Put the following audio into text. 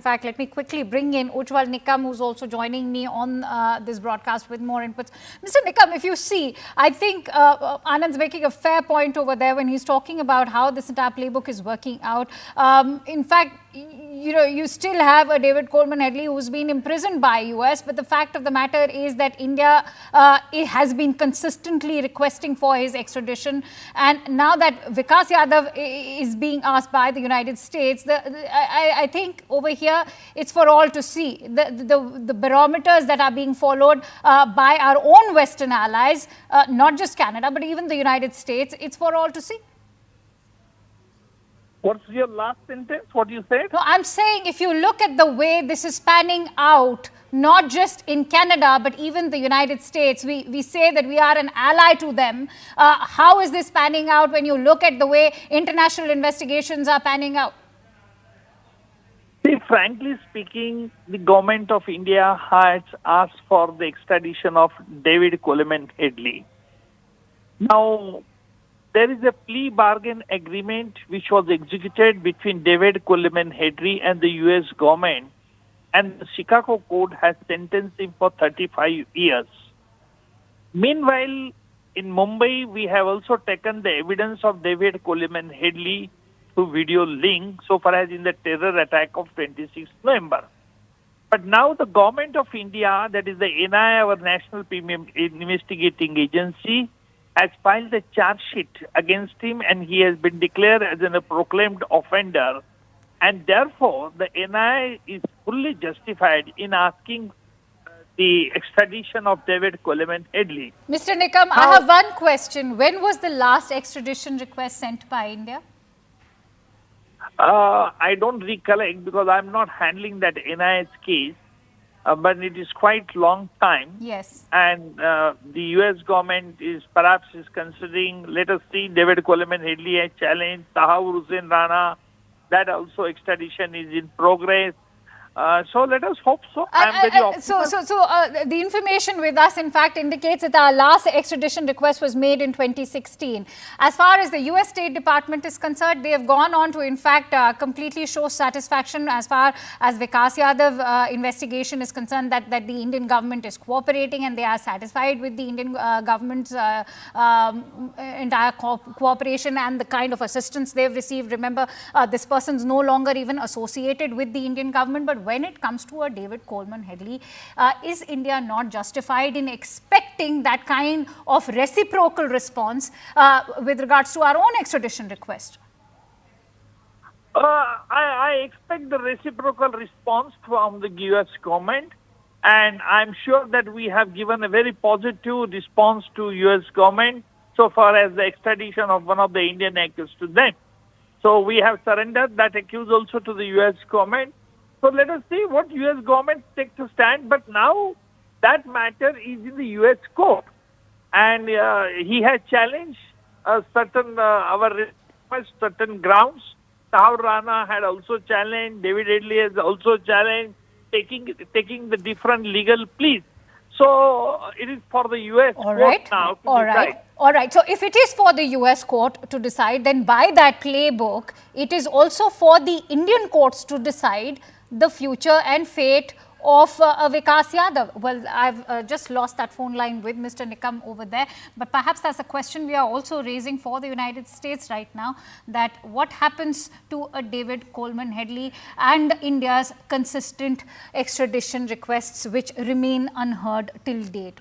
In fact, let me quickly bring in Ujjwal Nikam, who's also joining me on this broadcast with more inputs. Mr. Nikam, if you see, I think Anand's making a fair point over there when he's talking about how this entire playbook is working out. In fact, you still have a David Coleman Headley who's been imprisoned by US, but the fact of the matter is that India it has been consistently requesting for his extradition, and now that Vikash Yadav is being asked by the United States, I think over here it's for all to see. The barometers that are being followed by our own Western allies, not just Canada, but even the United States, it's for all to see. What's your last sentence? What you said? No, I'm saying if you look at the way this is panning out, not just in Canada, but even the United States, we say that we are an ally to them. How is this panning out when you look at the way international investigations are panning out? See, frankly speaking, the government of India has asked for the extradition of David Coleman Headley. Now, there is a plea bargain agreement which was executed between David Coleman Headley and the US government, and the Chicago court has sentenced him for 35 years. Meanwhile, in Mumbai, we have also taken the evidence of David Coleman Headley through video link, so far as in the terror attack of 26 November. But now the government of India, that is the NIA, our National Premium Investigating Agency, has filed a charge sheet against him, and he has been declared as a proclaimed offender. And therefore, the NIA is fully justified in asking the extradition of David Coleman Headley. Mr. Nikam, I have one question. When was the last extradition request sent by India? I don't recollect because I'm not handling that NIA's case. But it is quite long time. Yes. And the US government is perhaps considering, let us see, David Coleman Headley has challenged, Tahaur Hussain Rana, that also extradition is in progress. So let us hope so. I'm very optimistic. So the information with us, in fact, indicates that our last extradition request was made in 2016. As far as the US State Department is concerned, they have gone on to, in fact, completely show satisfaction as far as Vikash Yadav investigation is concerned, that the Indian government is cooperating and they are satisfied with the Indian government's entire cooperation and the kind of assistance they've received. Remember, this person's no longer even associated with the Indian government, but when it comes to a David Coleman Headley, is India not justified in expecting that kind of reciprocal response with regards to our own extradition request? I expect the reciprocal response from the US government, and I'm sure that we have given a very positive response to US government so far as the extradition of one of the Indian accused to them. So we have surrendered that accused also to the US government. So let us see what US government takes to stand. But now that matter is in the US court, and he has challenged certain our request, certain grounds. Tahaur Rana had also challenged. David Headley has also challenged taking the different legal pleas. So it is for the US court now to decide. All right. So if it is for the US court to decide, then by that playbook, it is also for the Indian courts to decide the future and fate of Vikash Yadav. Well, I've just lost that phone line with Mr. Nikam over there, but perhaps that's a question we are also raising for the United States right now, that what happens to a David Coleman Headley and India's consistent extradition requests which remain unheard till date.